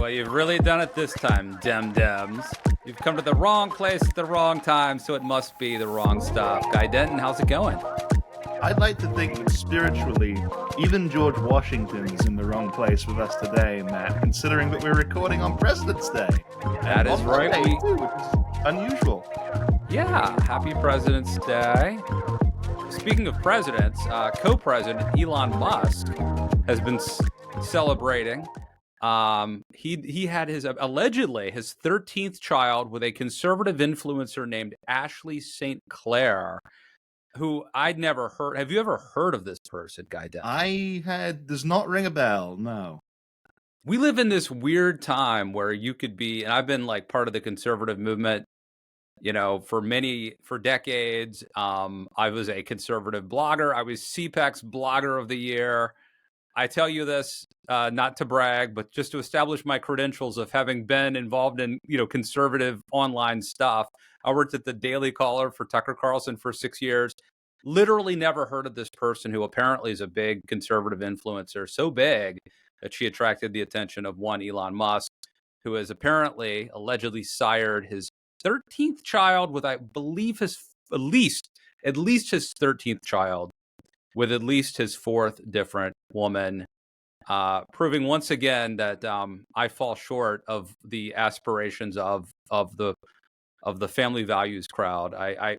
Well, you've really done it this time, Dems. You've come to the wrong place at the wrong time, so it must be the wrong stuff. Guy Denton, how's it going? I'd like to think that spiritually, even George Washington's in the wrong place with us today, Matt, considering that we're recording on President's Day. That is right. Monday, too, which is unusual. Yeah, happy President's Day. Speaking of presidents, co-president Elon Musk has been celebrating. He had allegedly his 13th child with a conservative influencer named Ashley St. Clair, who I'd never heard. Have you ever heard of this person, Guy Denton? Does not ring a bell, no. We live in this weird time where you could be, and I've been like part of the conservative movement, for decades. I was a conservative blogger. I was CPAC's Blogger of the Year. I tell you this not to brag, but just to establish my credentials of having been involved in, conservative online stuff. I worked at the Daily Caller for Tucker Carlson for 6 years. Literally never heard of this person who apparently is a big conservative influencer, so big that she attracted the attention of one Elon Musk, who has apparently allegedly sired his 13th child with, I believe, at least his 13th child with at least his fourth different woman, proving once again that I fall short of the aspirations of the family values crowd.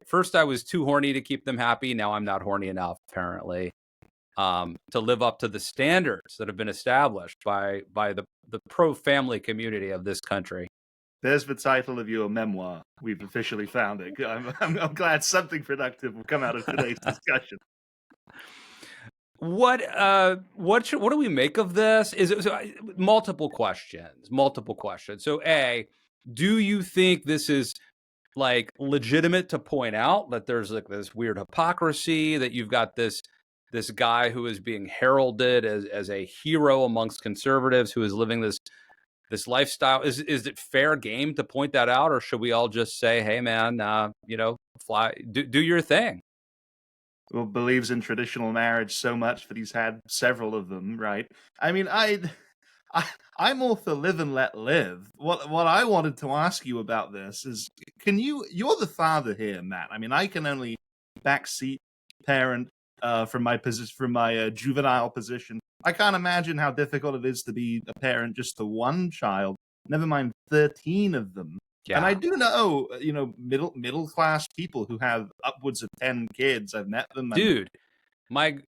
First I was too horny to keep them happy. Now I'm not horny enough, apparently, to live up to the standards that have been established by the pro-family community of this country. There's the title of your memoir. We've officially found it. I'm glad something productive will come out of today's discussion. What do we make of this? Multiple questions. So, A, do you think this is like legitimate to point out that there's like this weird hypocrisy, that you've got this guy who is being heralded as a hero amongst conservatives who is living this lifestyle? Is it fair game to point that out, or should we all just say, hey man, fly, do your thing? Well, believes in traditional marriage so much that he's had several of them, right? I mean, I'm all for live and let live. What I wanted to ask you about this is, you're the father here, Matt. I mean, I can only backseat parent from my juvenile position. I can't imagine how difficult it is to be a parent just to one child, never mind 13 of them. Yeah. And I do know, middle class people who have upwards of 10 kids. I've met them. Dude, my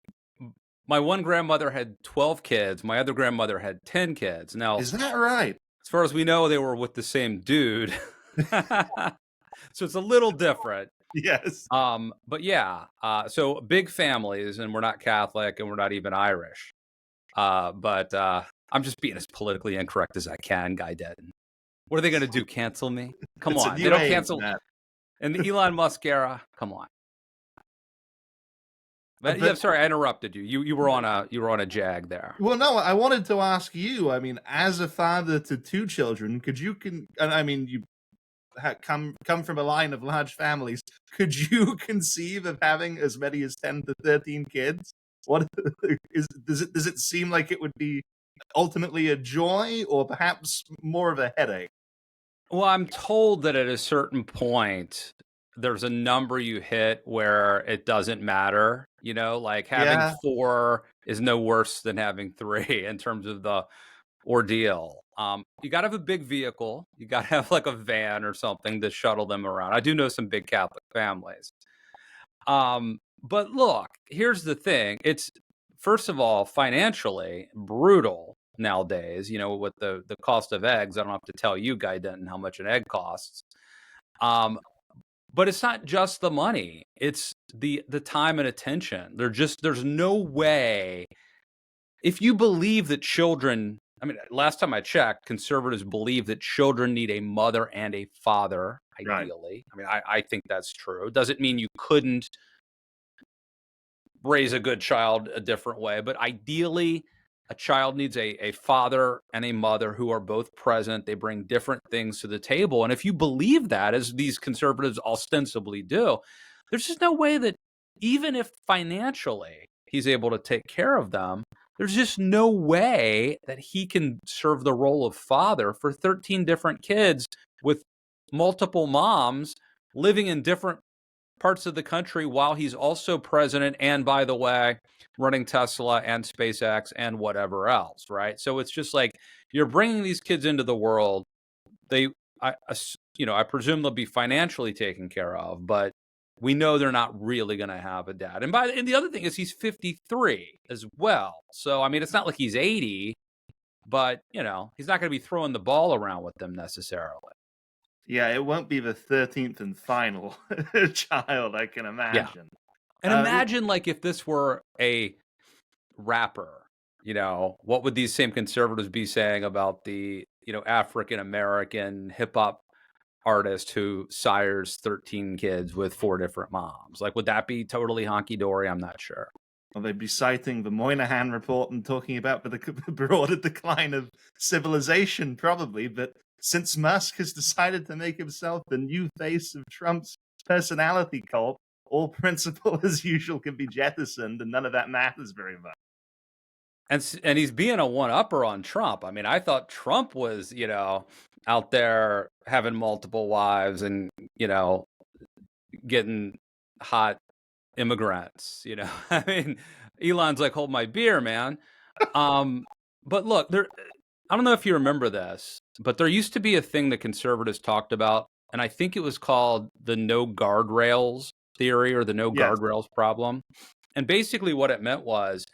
one grandmother had 12 kids. My other grandmother had 10 kids. Now, is that right? As far as we know, they were with the same dude. So it's a little different. Yes. But yeah, so big families, and we're not Catholic and we're not even Irish. But I'm just being as politically incorrect as I can, Guy Denton. What are they going to do? Cancel me? Come on. They don't cancel. In the Elon Musk era, come on. But yeah, sorry, I interrupted you. You were on a jag there. Well, no, I wanted to ask you. I mean, as a father to two children, you come from a line of large families. Could you conceive of having as many as 10 to 13 kids? Does it seem like it would be ultimately a joy, or perhaps more of a headache? Well, I'm told that at a certain point, there's a number you hit where it doesn't matter. Like having 4 is no worse than having 3 in terms of the ordeal. You got to have a big vehicle. You got to have like a van or something to shuttle them around. I do know some big Catholic families. But look, here's the thing. It's, first of all, financially brutal nowadays, with the cost of eggs. I don't have to tell you, Guy Denton, how much an egg costs. But it's not just the money. It's the time and attention. There's no way. If you believe that children, I mean, last time I checked, conservatives believe that children need a mother and a father, ideally. Right. I mean, I think that's true. It doesn't mean you couldn't raise a good child a different way, but ideally, a child needs a father and a mother who are both present. They bring different things to the table. And if you believe that, as these conservatives ostensibly do, there's just no way that even if financially he's able to take care of them, There's just no way that he can serve the role of father for 13 different kids with multiple moms living in different parts of the country while he's also president and, by the way, running Tesla and SpaceX and whatever else, right? So it's just like you're bringing these kids into the world. I presume they'll be financially taken care of, but we know they're not really going to have a dad. And the other thing is he's 53 as well. So I mean, it's not like he's 80, but he's not going to be throwing the ball around with them necessarily. Yeah, it won't be the 13th and final child, I can imagine. And imagine like if this were a rapper, what would these same conservatives be saying about the, African American hip hop artist who sires 13 kids with 4 different moms? Like, would that be totally honky dory? I'm not sure. Well, they'd be citing the Moynihan report and talking about the broader decline of civilization, probably. But since Musk has decided to make himself the new face of Trump's personality cult, all principle as usual can be jettisoned, and none of that matters very much. And he's being a one-upper on Trump. I mean, I thought Trump was, out there having multiple wives and, getting hot immigrants, I mean, Elon's like, hold my beer, man. But look, I don't know if you remember this, but there used to be a thing that conservatives talked about, and I think it was called the no guardrails theory or the no guardrails problem. And basically what it meant was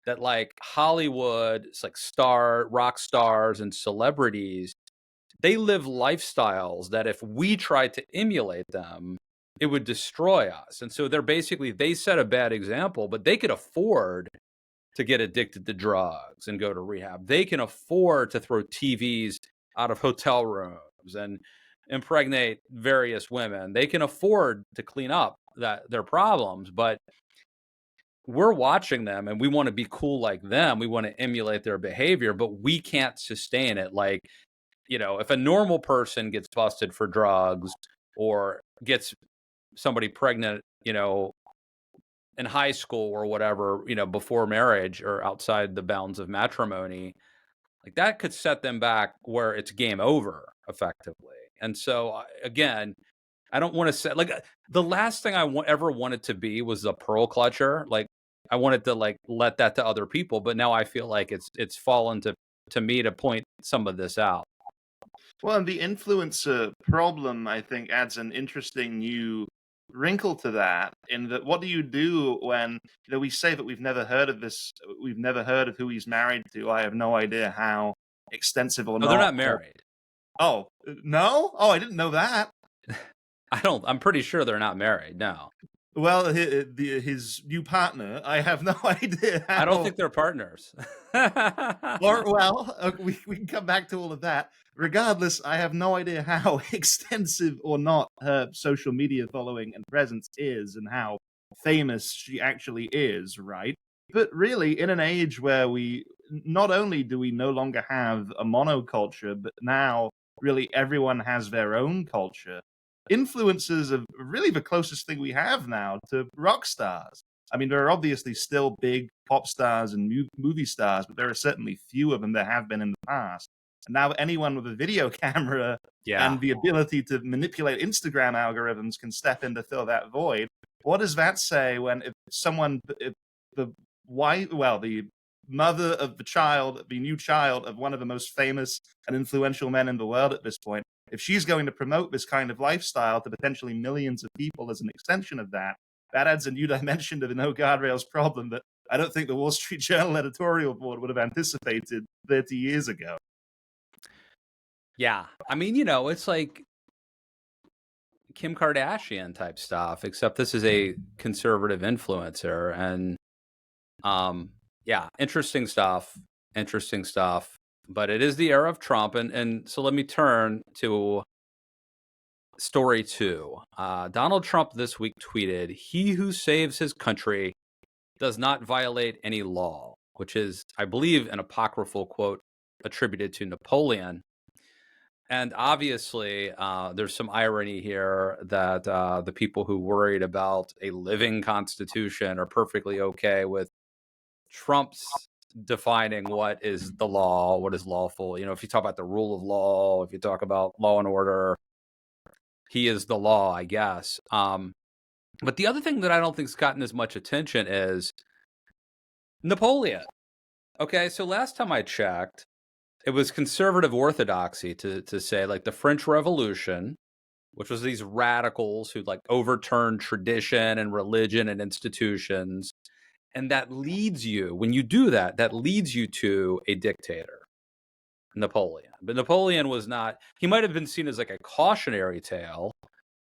that like Hollywood, it's like rock stars and celebrities, they live lifestyles that if we tried to emulate them, it would destroy us. And so they set a bad example, but they could afford to get addicted to drugs and go to rehab. They can afford to throw TVs out of hotel rooms and impregnate various women. They can afford to clean up their problems, but we're watching them and we want to be cool like them. We want to emulate their behavior, but we can't sustain it. Like, if a normal person gets busted for drugs or gets somebody pregnant, in high school or whatever, before marriage or outside the bounds of matrimony, like that could set them back where it's game over effectively. And so again, I don't want to say like the last thing I ever wanted to be was a pearl clutcher. Like I wanted to like let that to other people, but now I feel like it's fallen to me to point some of this out. Well, and the influencer problem, I think, adds an interesting new wrinkle to that. In that, what do you do when we say that we've never heard of this, we've never heard of who he's married to? I have no idea how extensive or No, not. they're not married. Oh no! Oh, I didn't know that. I'm pretty sure they're not married. No. Well, his new partner, I have no idea how. I don't think they're partners. We can come back to all of that. Regardless, I have no idea how extensive or not her social media following and presence is and how famous she actually is, right? But really, in an age where we not only do we no longer have a monoculture, but now really everyone has their own culture. Influencers are really the closest thing we have now to rock stars. I mean, there are obviously still big pop stars and movie stars, but there are certainly fewer than there have been in the past. And now anyone with a video camera and the ability to manipulate Instagram algorithms can step in to fill that void. What does that say when the mother of the new child of one of the most famous and influential men in the world at this point, if she's going to promote this kind of lifestyle to potentially millions of people as an extension of that, that adds a new dimension to the no guardrails problem that I don't think the Wall Street Journal editorial board would have anticipated 30 years ago. Yeah. I mean, it's like Kim Kardashian type stuff, except this is a conservative influencer. And interesting stuff. But it is the era of Trump. And so let me turn to story 2. Donald Trump this week tweeted, "He who saves his country does not violate any law," which is, I believe, an apocryphal quote attributed to Napoleon. And obviously, there's some irony here that the people who worried about a living constitution are perfectly okay with Trump's defining what is the law, what is lawful. If you talk about the rule of law, if you talk about law and order, he is the law, I guess. But the other thing that I don't think's gotten as much attention is Napoleon. Okay, so last time I checked, it was conservative orthodoxy to say like the French Revolution, which was these radicals who like overturned tradition and religion and institutions. And that leads you, when you do that, that leads you to a dictator, Napoleon. But Napoleon was not, he might have been seen as like a cautionary tale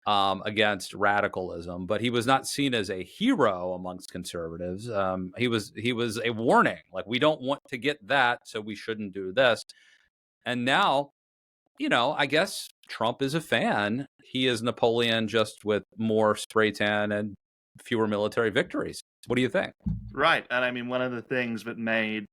against radicalism, but he was not seen as a hero amongst conservatives. He was a warning, like we don't want to get that, so we shouldn't do this. And now, I guess Trump is a fan. He is Napoleon, just with more spray tan and fewer military victories. What do you think? Right. And I mean, one of the things that made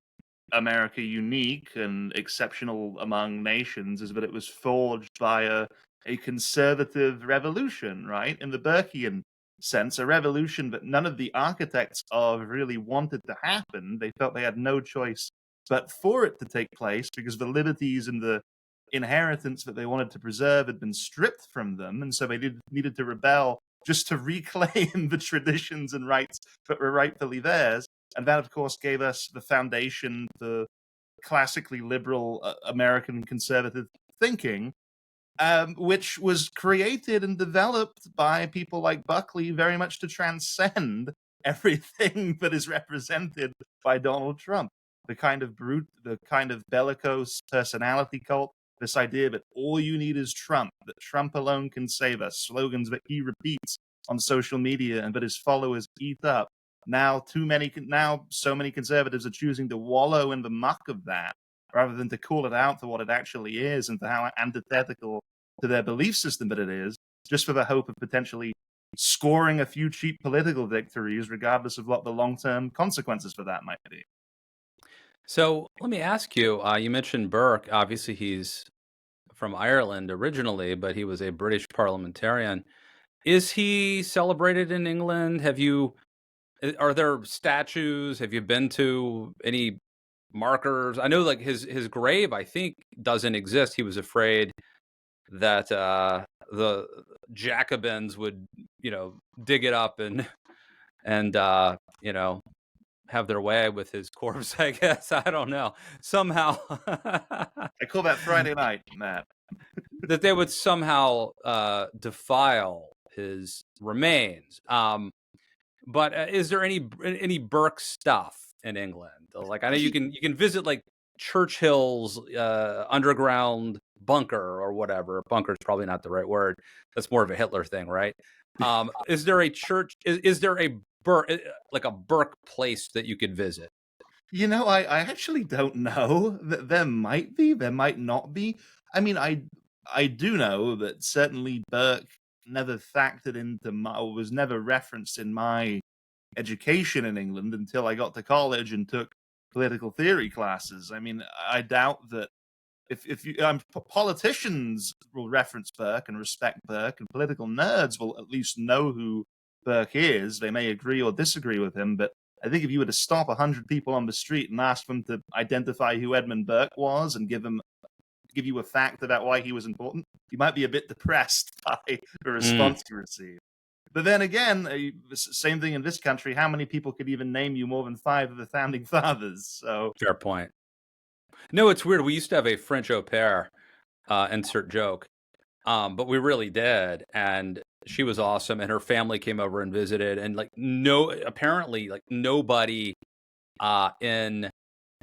America unique and exceptional among nations is that it was forged by a conservative revolution, right? In the Burkean sense, a revolution that none of the architects of really wanted to happen. They felt they had no choice but for it to take place because the liberties and the inheritance that they wanted to preserve had been stripped from them. And so they needed to rebel just to reclaim the traditions and rights that were rightfully theirs. And that, of course, gave us the foundation for classically liberal American conservative thinking, which was created and developed by people like Buckley very much to transcend everything that is represented by Donald Trump. The kind of brute, the kind of bellicose personality cult, this idea that all you need is Trump, that Trump alone can save us, slogans that he repeats on social media and that his followers eat up. Now so many conservatives are choosing to wallow in the muck of that rather than to call it out for what it actually is and for how antithetical to their belief system that it is, just for the hope of potentially scoring a few cheap political victories, regardless of what the long-term consequences for that might be. So let me ask you, you mentioned Burke. Obviously, he's from Ireland originally, but he was a British parliamentarian. Is he celebrated in England? Are there statues? Have you been to any markers? I know like his grave, I think, doesn't exist. He was afraid that the Jacobins would, dig it up and have their way with his corpse, I guess. I don't know. Somehow I call that Friday night, Matt. that they would somehow defile his remains. But is there any Burke stuff in England? Like I know you can visit like Churchill's underground bunker or whatever. Bunker is probably not the right word. That's more of a Hitler thing, right? Is there a church? Is there a Burke, like a Burke place that you could visit? I actually don't know. There might be, there might not be. I mean, I do know that certainly Burke never factored into or was never referenced in my education in England until I got to college and took political theory classes. I mean, I doubt that if you politicians will reference Burke and respect Burke, and political nerds will at least know who Burke is. They may agree or disagree with him, but I think if you were to stop 100 people on the street and ask them to identify who Edmund Burke was and give you a fact about why he was important, you might be a bit depressed by the response you receive. But then again, same thing in this country. How many people could even name you more than 5 of the founding fathers? So Fair point. No, it's weird. We used to have a French au pair, insert joke, but we really did, and she was awesome. And her family came over and visited, and apparently, like nobody in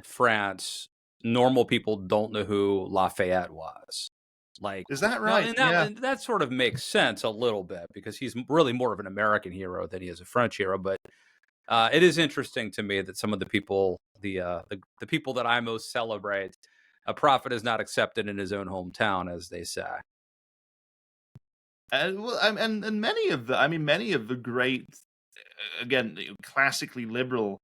France, normal people don't know who Lafayette was. Like, is that right? And that sort of makes sense a little bit because he's really more of an American hero than he is a French hero. But it is interesting to me that some of the people, the people that I most celebrate, a prophet is not accepted in his own hometown, as they say. And many of the great, again, classically liberal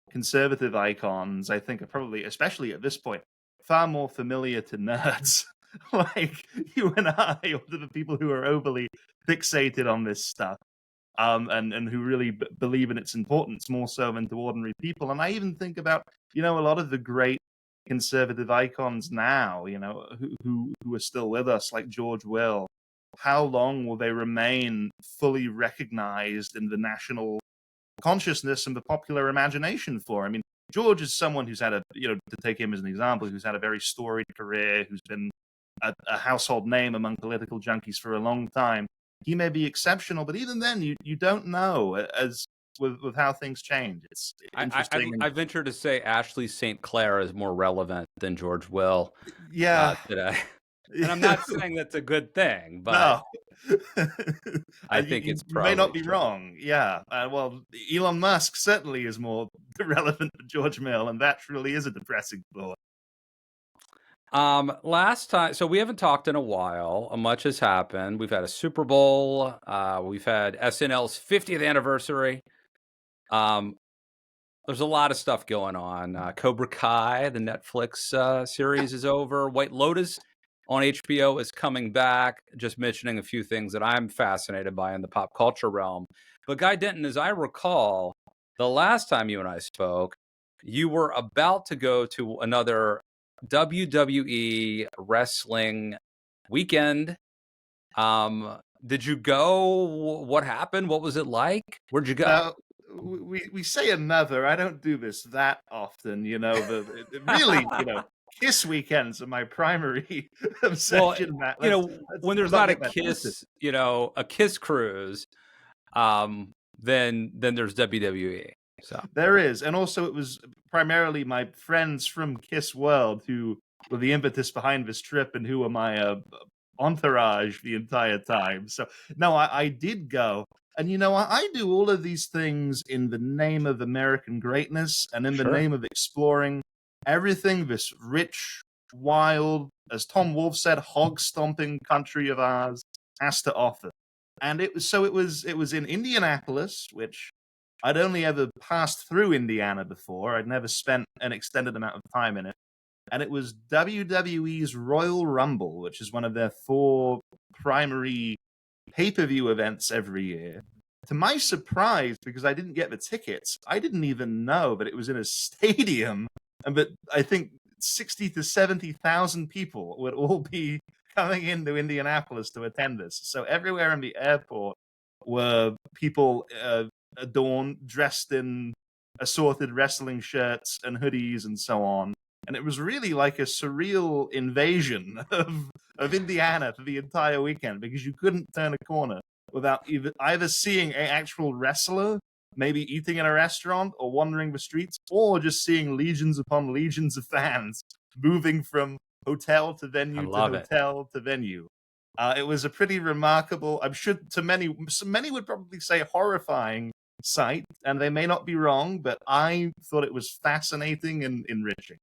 conservative icons, I think, are probably, especially at this point, far more familiar to nerds like you and I, or to the people who are overly fixated on this stuff. and who really believe in its importance more so than to ordinary people. And I even think about, a lot of the great conservative icons now, who are still with us, like George Will. How long will they remain fully recognized in the national consciousness and the popular imagination for? I mean, George is someone who's had to take him as an example, who's had a very storied career, who's been a household name among political junkies for a long time. He may be exceptional, but even then, you don't know as with how things change. It's interesting. I venture to say Ashley St. Clair is more relevant than George Will Yeah. today. And I'm not saying that's a good thing, but No. I think you it's may probably not be true. wrong. Yeah. Well, Elon Musk certainly is more relevant than George Mill, and that truly is a depressing thought. Last time, so we haven't talked in a while. Much has happened. We've had a Super Bowl. We've had SNL's 50th anniversary. There's a lot of stuff going on. Cobra Kai, the Netflix series, is over. White Lotus on HBO is coming back. Just mentioning a few things that I'm fascinated by in the pop culture realm. But Guy Denton, as I recall, the last time you and I spoke, you were about to go to another WWE wrestling weekend. Did you go? What happened? What was it like? Where'd you go? Now, we say another. I don't do this that often. Really, Kiss weekends are my primary obsession. Matt. When there's not a Kiss, a Kiss cruise, then there's WWE. So there is, and also it was primarily my friends from Kiss World who were the impetus behind this trip, and who were my entourage the entire time. So no, I did go. And I do all of these things in the name of American greatness and in the name of exploring everything this rich, wild, as Tom Wolfe said, hog-stomping country of ours has to offer. And it was in Indianapolis, which I'd only ever passed through Indiana before. I'd never spent an extended amount of time in it. And it was WWE's Royal Rumble, which is one of their 4 primary pay-per-view events every year. To my surprise, because I didn't get the tickets, I didn't even know that it was in a stadium, and that I think 60 to 70,000 people would all be coming into Indianapolis to attend this. So everywhere in the airport were people adorned, dressed in assorted wrestling shirts and hoodies and so on. And it was really like a surreal invasion of Indiana for the entire weekend, because you couldn't turn a corner without either seeing an actual wrestler, maybe eating in a restaurant or wandering the streets, or just seeing legions upon legions of fans moving from hotel to venue to hotel to venue. It was a pretty remarkable, I'm sure to many would probably say horrifying sight, and they may not be wrong, but I thought it was fascinating and enriching.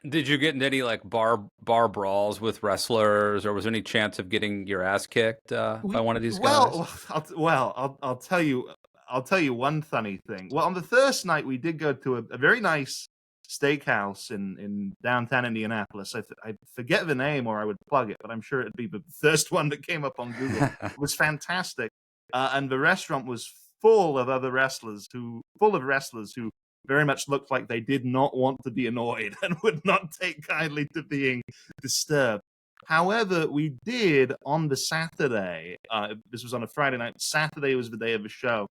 Did you get into any like bar brawls with wrestlers, or was there any chance of getting your ass kicked by one of these guys? I'll tell you. I'll tell you one funny thing. Well, on the first night, we did go to a very nice steakhouse in downtown Indianapolis. I forget the name, or I would plug it, but I'm sure it'd be the first one that came up on Google. It was fantastic, and the restaurant was full of wrestlers who very much looked like they did not want to be annoyed and would not take kindly to being disturbed. However, we did on the Saturday, this was on a Friday night, Saturday was the day of the show.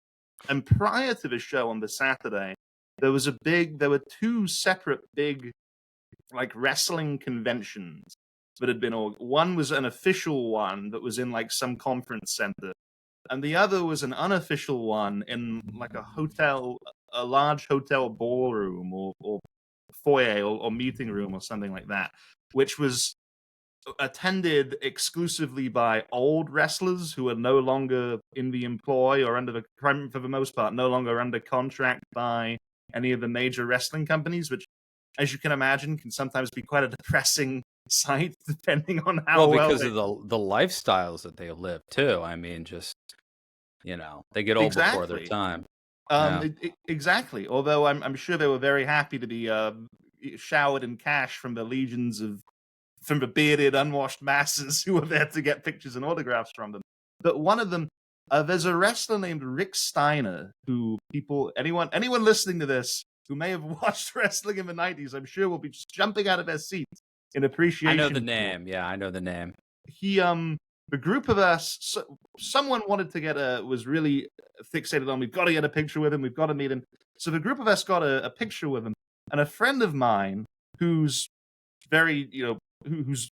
And prior to the show on the Saturday, there were 2 separate big, like, wrestling conventions that had been one was an official one that was in like some conference center, and the other was an unofficial one in like a large hotel ballroom or foyer or meeting room or something like that, which was attended exclusively by old wrestlers who are no longer in the employ or for the most part, no longer under contract by any of the major wrestling companies, which, as you can imagine, can sometimes be quite a depressing sight, depending on how because of the lifestyles that they live too. I mean, just they get old before their time. Exactly. Although I'm sure they were very happy to be showered in cash from the bearded, unwashed masses who were there to get pictures and autographs from them. But one of them, There's a wrestler named Rick Steiner who anyone listening to this who may have watched wrestling in the 90s, I'm sure will be just jumping out of their seats in appreciation. I know the for. name. Yeah, I know the name. He the group of us, someone wanted to was really fixated on, we've got to get a picture with him, we've got to meet him. So the group of us got a picture with him, and a friend of mine who's very, who's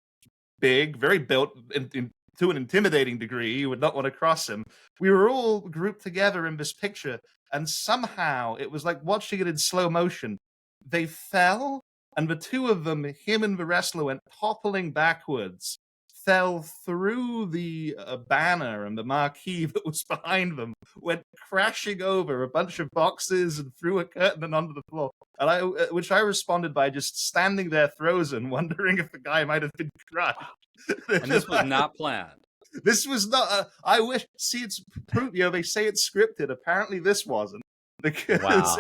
big, very built to an intimidating degree, you would not want to cross him. We were all grouped together in this picture, and somehow it was like watching it in slow motion. They fell, and the two of them, him and the wrestler, went toppling backwards, fell through the banner and the marquee that was behind them, went crashing over a bunch of boxes and through a curtain and onto the floor. And which I responded by just standing there frozen, wondering if the guy might have been crushed. And this was not planned. This was not. I wish. See, it's they say it's scripted. Apparently, this wasn't, because Wow.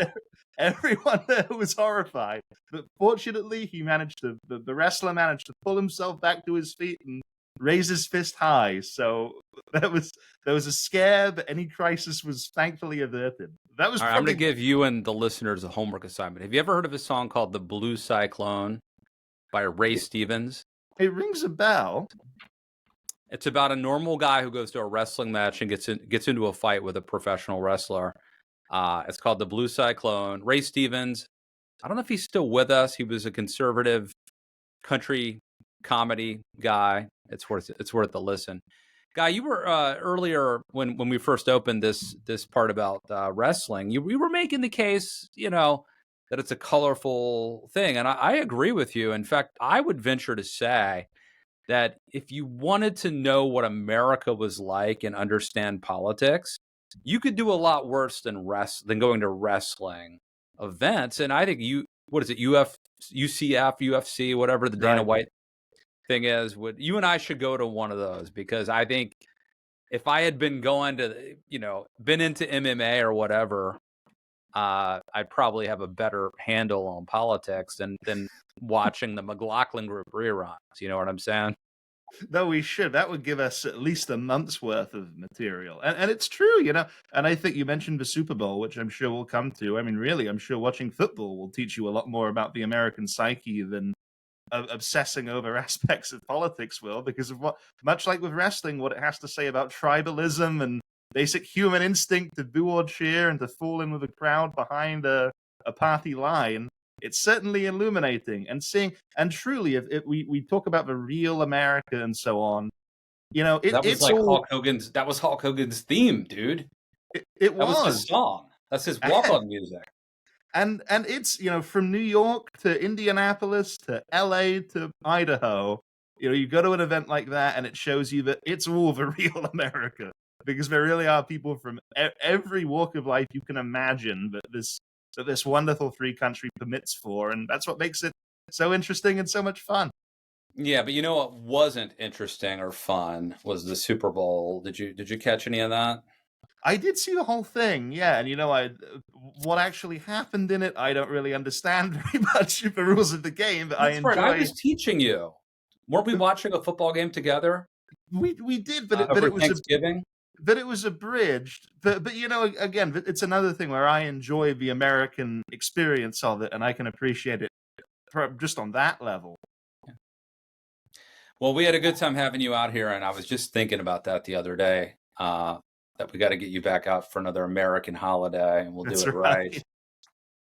everyone there was horrified. But fortunately, the wrestler managed to pull himself back to his feet and raise his fist high. So there was a scare, but any crisis was thankfully averted. That was. All right, I'm going to give you and the listeners a homework assignment. Have you ever heard of a song called "The Blue Cyclone" by Ray Stevens? It rings a bell. It's about a normal guy who goes to a wrestling match and gets into a fight with a professional wrestler. It's called The Blue Cyclone. Ray Stevens, I don't know if he's still with us. He was a conservative country comedy guy. It's worth the listen. Guy, you were earlier when we first opened this part about wrestling. You were making the case, that it's a colorful thing, and I agree with you. In fact, I would venture to say that if you wanted to know what America was like and understand politics, you could do a lot worse than going to wrestling events. And I think UCF, UFC, whatever the Dana White thing is, you and I should go to one of those, because I think if I had been going to, been into MMA or whatever, I'd probably have a better handle on politics than watching the McLaughlin Group reruns. You know what I'm saying? No, we should. That would give us at least a month's worth of material. And it's true, And I think you mentioned the Super Bowl, which I'm sure we'll come to. I mean, really, I'm sure watching football will teach you a lot more about the American psyche than obsessing over aspects of politics will, because of much like with wrestling, what it has to say about tribalism and basic human instinct to boo or cheer and to fall in with a crowd behind a party line. It's certainly illuminating, and truly, if we talk about the real America and so on, that was like Hulk Hogan's theme, dude. That was his song. That's his walk-on music. And it's, from New York to Indianapolis to LA to Idaho, you go to an event like that and it shows you that it's all the real America, because there really are people from every walk of life you can imagine that this wonderful free country permits for, and that's what makes it so interesting and so much fun. Yeah, but what wasn't interesting or fun was the Super Bowl. Did you catch any of that? I did see the whole thing, yeah, and what actually happened in it, I don't really understand very much of the rules of the game, but I enjoyed. I was teaching you. Weren't we watching a football game together? We did, but it was Thanksgiving. But it was abridged. But again, it's another thing where I enjoy the American experience of it, and I can appreciate it just on that level. Well, we had a good time having you out here, and I was just thinking about that the other day. That we got to get you back out for another American holiday, and we'll do it right.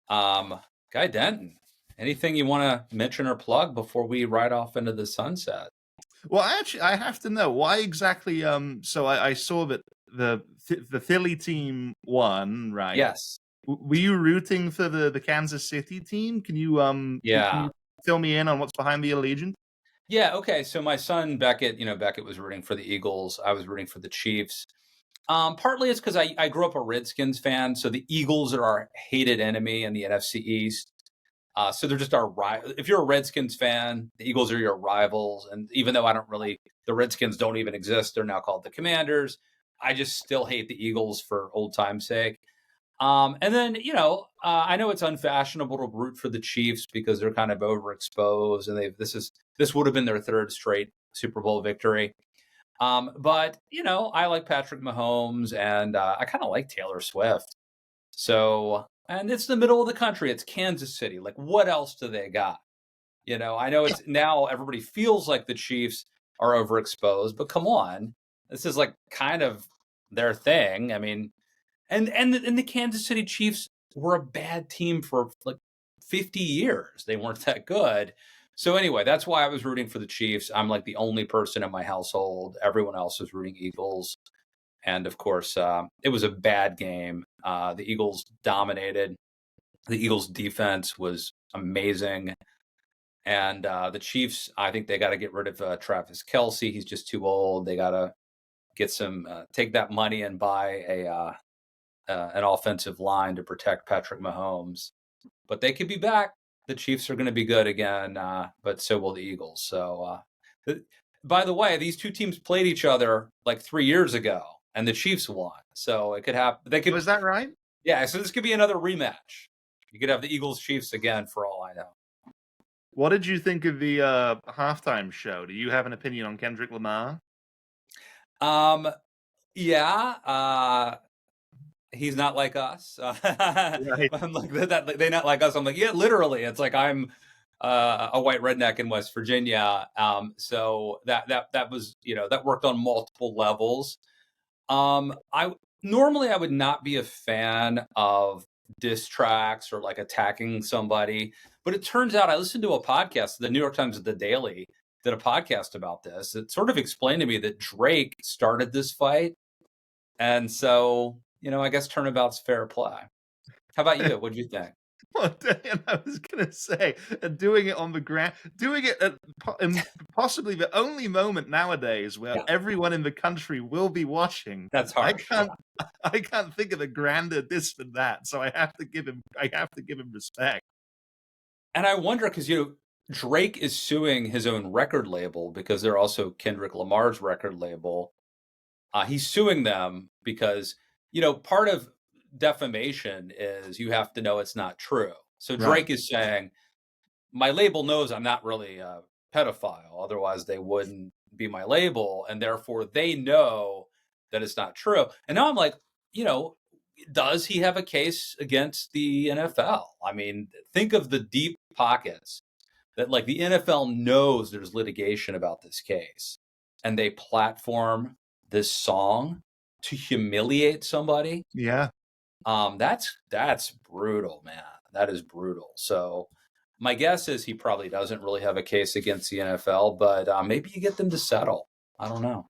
Guy Denton, anything you want to mention or plug before we ride off into the sunset? Well, actually, I have to know why exactly. So I saw that the Philly team won, right? Yes. Were you rooting for the Kansas City team? Can you can you fill me in on what's behind the allegiance? Yeah. Okay. So my son Beckett, Beckett was rooting for the Eagles. I was rooting for the Chiefs. Partly it's because I grew up a Redskins fan, so the Eagles are our hated enemy in the NFC East. So they're just our rival. If you're a Redskins fan, the Eagles are your rivals. And even though the Redskins don't even exist, they're now called the Commanders. I just still hate the Eagles for old time's sake. And then, I know it's unfashionable to root for the Chiefs because they're kind of overexposed, and this would have been their third straight Super Bowl victory. But I like Patrick Mahomes, and I kind of like Taylor Swift. So, and it's the middle of the country. It's Kansas City. Like, what else do they got? I know it's now everybody feels like the Chiefs are overexposed, but come on, this is like kind of their thing. I mean, and the Kansas City Chiefs were a bad team for like 50 years. They weren't that good. So anyway, that's why I was rooting for the Chiefs. I'm like the only person in my household. Everyone else was rooting Eagles. And of course, it was a bad game. The Eagles dominated. The Eagles defense was amazing. And the Chiefs, I think they got to get rid of Travis Kelce. He's just too old. They got to get take that money and buy an offensive line to protect Patrick Mahomes. But they could be back. The Chiefs are going to be good again, but so will the Eagles. So, by the way, these two teams played each other like 3 years ago, and the Chiefs won. So it could happen. They could. Was that right? Yeah. So this could be another rematch. You could have the Eagles Chiefs again, for all I know. What did you think of the halftime show? Do you have an opinion on Kendrick Lamar? Yeah. He's not like us. Right. I'm like that. They not like us. I'm like, yeah, literally. It's like I'm a white redneck in West Virginia. So that was that worked on multiple levels. I normally I would not be a fan of diss tracks or like attacking somebody, but it turns out I listened to a podcast. The New York Times, The Daily, did a podcast about this. It sort of explained to me that Drake started this fight, and so I guess turnabout's fair play. How about you? What do you think? Well, Dan, I was gonna say, doing it on the ground, doing it at in possibly the only moment nowadays where Yeah, everyone in the country will be watching. that's I harsh. can't, I can't think of a grander diss than that. So I have to give him respect. And I wonder because Drake is suing his own record label because they're also Kendrick Lamar's record label. He's suing them because part of defamation is you have to know it's not true. So Right. Drake is saying my label knows I'm not really a pedophile, otherwise they wouldn't be my label, and therefore they know that it's not true. And now I'm like, does he have a case against the NFL? I mean, think of the deep pockets that like the NFL knows there's litigation about this case, and they platform this song to humiliate somebody. Yeah. That's brutal, man. That is brutal. So my guess is he probably doesn't really have a case against the NFL, but maybe you get them to settle. I don't know.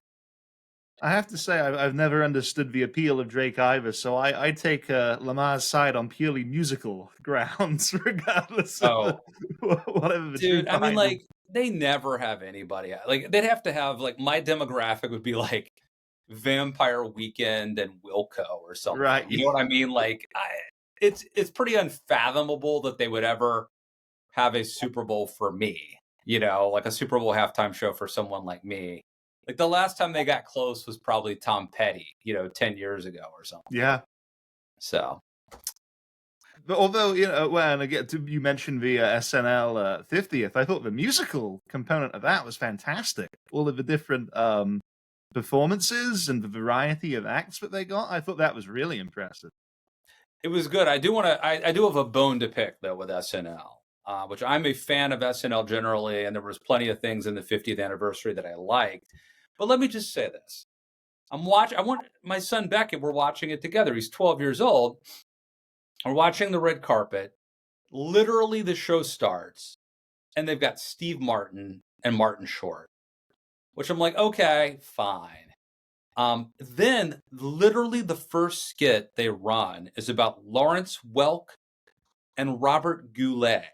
I have to say, I've never understood the appeal of Drake either, so I take Lamar's side on purely musical grounds, regardless of Oh, whatever the dude, truth I mean, behind them. like they never have anybody like they'd have to have like my demographic would be like Vampire Weekend and Wilco or something. Right. You know what I mean? Like it's pretty unfathomable that they would ever have a Super Bowl for me, like a Super Bowl halftime show for someone like me. Like the last time they got close was probably Tom Petty, 10 years ago or something. Yeah. So, But although, when I get to, you mentioned the SNL 50th, I thought the musical component of that was fantastic. All of the different performances and the variety of acts that they got, I thought that was really impressive. it was good. I do want to, I do have a bone to pick though with SNL, which I'm a fan of SNL generally, and there was plenty of things in the 50th anniversary that I liked. But let me just say this. I want my son Beckett, we're watching it together. He's 12 years old. We're watching the red carpet. Literally, the show starts, and they've got Steve Martin and Martin Short, which I'm like, okay, fine. Then, literally, the first skit they run is about Lawrence Welk and Robert Goulet.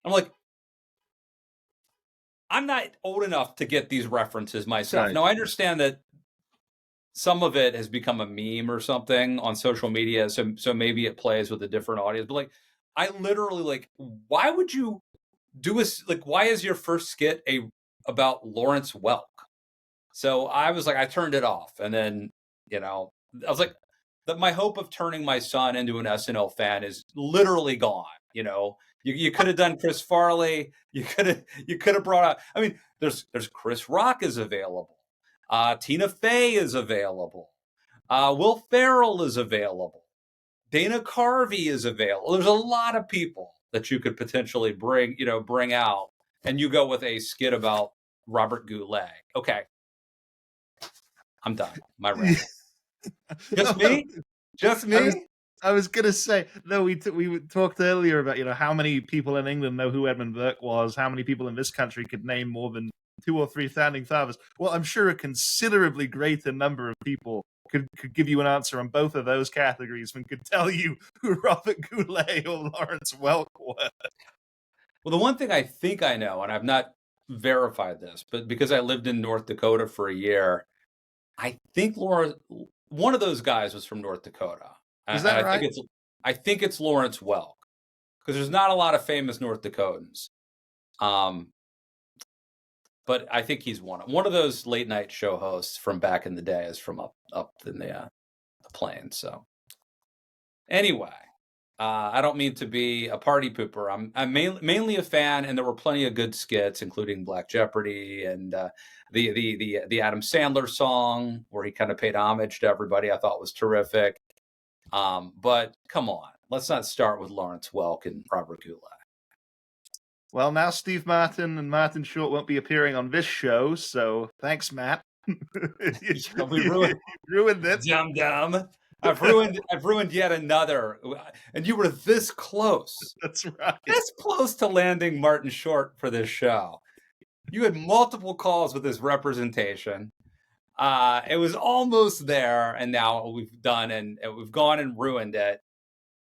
I'm like, I'm not old enough to get these references myself. Right. Now, I understand that some of it has become a meme or something on social media, so maybe it plays with a different audience. But like, I literally like, why would you do a like? Why is your first skit about Lawrence Welk? So I was like, I turned it off, and then I was like, that my hope of turning my son into an SNL fan is literally gone. You could have done Chris Farley. You could have brought out. I mean, there's Chris Rock is available. Tina Fey is available. Will Ferrell is available. Dana Carvey is available. There's a lot of people that you could potentially bring out, and you go with a skit about Robert Goulet. Okay, I'm done. My rant. Just me? Just me? I was gonna say, no. We talked earlier about how many people in England know who Edmund Burke was. How many people in this country could name more than 2 or 3 founding fathers? Well, I'm sure a considerably greater number of people could give you an answer on both of those categories and could tell you who Robert Goulet or Lawrence Welk were. Well, the one thing I think I know, and I've not verified this, but because I lived in North Dakota for a year, I think one of those guys was from North Dakota. Is that right? I think it's Lawrence Welk, because there's not a lot of famous North Dakotans. But I think he's one of those late night show hosts from back in the day, is from up in the plains. So anyway, I don't mean to be a party pooper. I'm mainly a fan, and there were plenty of good skits, including Black Jeopardy and the Adam Sandler song where he kind of paid homage to everybody. I thought was terrific. But come on, let's not start with Lawrence Welk and Robert Goulet. Well, now Steve Martin and Martin Short won't be appearing on this show, so thanks, Matt. We ruined it. Dumb. I've ruined yet another, and you were this close. That's right. This close to landing Martin Short for this show. You had multiple calls with his representation. It was almost there, and now we've gone and ruined it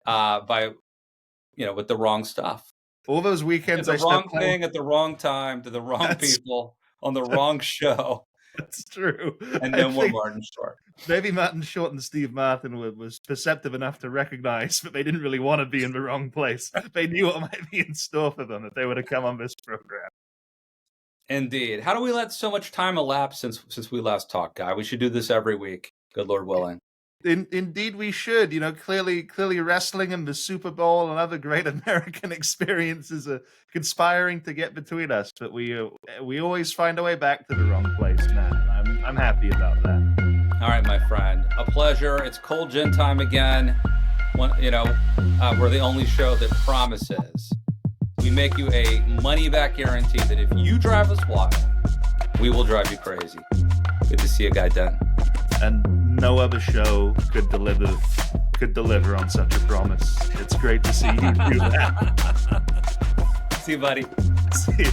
by with the wrong stuff. All those weekends, the wrong thing at the wrong time to the wrong people on the wrong show. That's true. And then we're Martin Short. Maybe Martin Short and Steve Martin was perceptive enough to recognize, but they didn't really want to be in the wrong place. They knew what might be in store for them if they were to come on this program. Indeed. How do we let so much time elapse since we last talked, Guy? We should do this every week. Good Lord willing. Indeed, we should. Clearly, wrestling and the Super Bowl and other great American experiences are conspiring to get between us. But we always find a way back to the wrong place, Matt. I'm happy about that. All right, my friend. A pleasure. It's Cold Gin time again. We're the only show that promises. We make you a money-back guarantee that if you drive us wild, we will drive you crazy. Good to see you, Guy Denton. And no other show could deliver on such a promise. It's great to see you do that. See you, buddy. See ya.